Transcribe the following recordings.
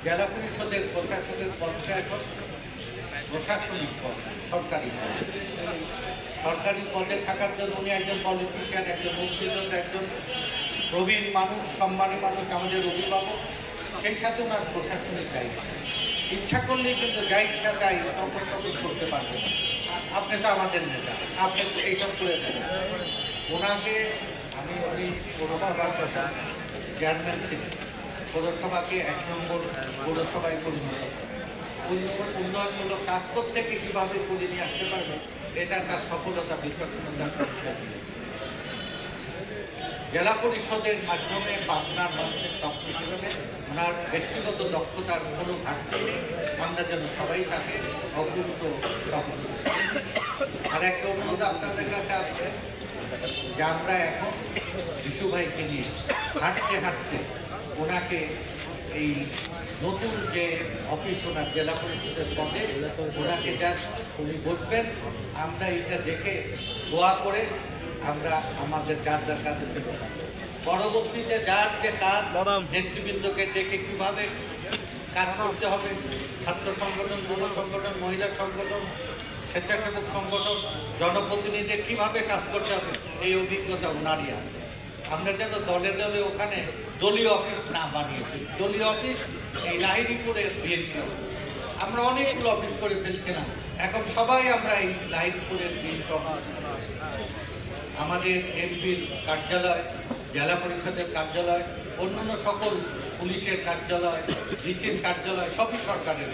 জেলা পরিষদের প্রশাসনের পদটা এখন প্রশাসনিক পদ, সরকারি পদ। সরকারি পদে থাকার জন্য উনি একজন পলিটিশিয়ান, একজন মুক্তিযোদ্ধা, একজন প্রবীণ মানুষ, সম্মানী মানুষ, আমাদের অভিভাবক। সেই সাথে ওনার প্রশাসনিক দায়িত্ব। ইচ্ছা করলেই কিন্তু যা ইচ্ছা তাই তখন করতে পারবেন। আপনি তো আমাদের নেতা, আপনি তো এইসব করে দেবেন। ওনাকে আমি ওই পৌরসভার চেয়ারম্যান থেকে পৌরসভাকে ১ নম্বর পৌরসভায় পরিণত উন্নয়নমূলক কাজ করতে কীভাবে করে নিয়ে আসতে পারবে, এটা তার সফলতা বিশ্বসনীয়তা। জেলা পরিষদের মাধ্যমে পাবনার মানুষের তথ্য হিসেবে ওনার ব্যক্তিগত দক্ষতার কোনো ঘাটতি নেই। আমরা যেন সবাই তাকে অগ্রত সফল। আর একটা অনুরোধ আপনাদের কাছে আসবে যে আমরা এখন বিশু ভাইকে নিয়ে হাঁটতে হাঁটতে ওনাকে এই নতুন যে অফিস ওনার জেলা পরিষদের পদে ওনাকে যা উনি বসবেন, আমরা এটা দেখে দোয়া করে আমরা আমাদের যার কাজে দেবো। পরবর্তীতে যার যে কাজ নেতৃবৃন্দকে দেখে কীভাবে কাজ করতে হবে, ছাত্র সংগঠন, যুব সংগঠন, মহিলা সংগঠন, স্বেচ্ছাসেবক সংগঠন, জনপ্রতিনিধিদের কীভাবে কাজ করতে হবে, এই অভিজ্ঞতা ওনারই আছে। আমরা যেন দলে দলে ওখানে দলীয় অফিস না বানিয়েছি। দলীয় অফিস এই লাহিড়িপুরে বিএনপি অফিস, আমরা অনেকগুলো অফিস করে ফেলছি না, এখন সবাই আমরা এই লাহিড়িপুরের বিএনপি অফিস, আমাদের এমপির কার্যালয়, জেলা পরিষদের কার্যালয়, অন্যান্য সকল পুলিশের কার্যালয়, ডিসির কার্যালয় সবই সরকারের।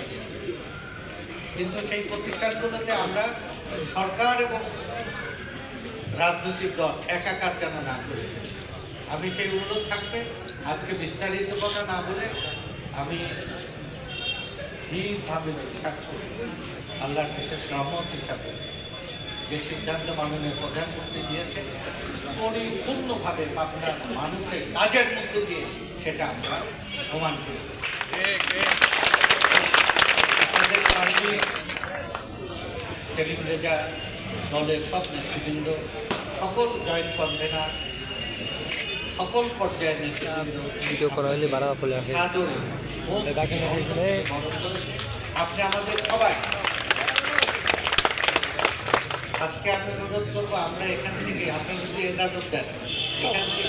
কিন্তু সেই প্রতিষ্ঠানগুলোতে আমরা সরকার এবং রাজনৈতিক দল একাকার যেন না করি। আমি সেই অনুরোধ থাকবে। আজকে বিস্তারিত কথা না বলে আমি ঠিকভাবে বিশ্বাস করি আল্লাহর বিশেষ রহমত হিসাবে যে সিদ্ধান্ত মাননীয় প্রধানমন্ত্রী দিয়েছে, পরিপূর্ণভাবে পাবনার মানুষের কাজের মধ্যে দিয়ে সেটা আমরা প্রমাণ করি। আপনাদের পার্টি টেলিভিশন দলের সব নেতৃবৃন্দ, সকল জয়েন্ট কনভেনার, সকল পর্যায়ের নেতৃবৃন্দ আপনি আমাদের সবাই আজকে আমি অনুরোধ করবো, আমরা এখান থেকে আপনার যদি এজাজত দেন, এখান থেকে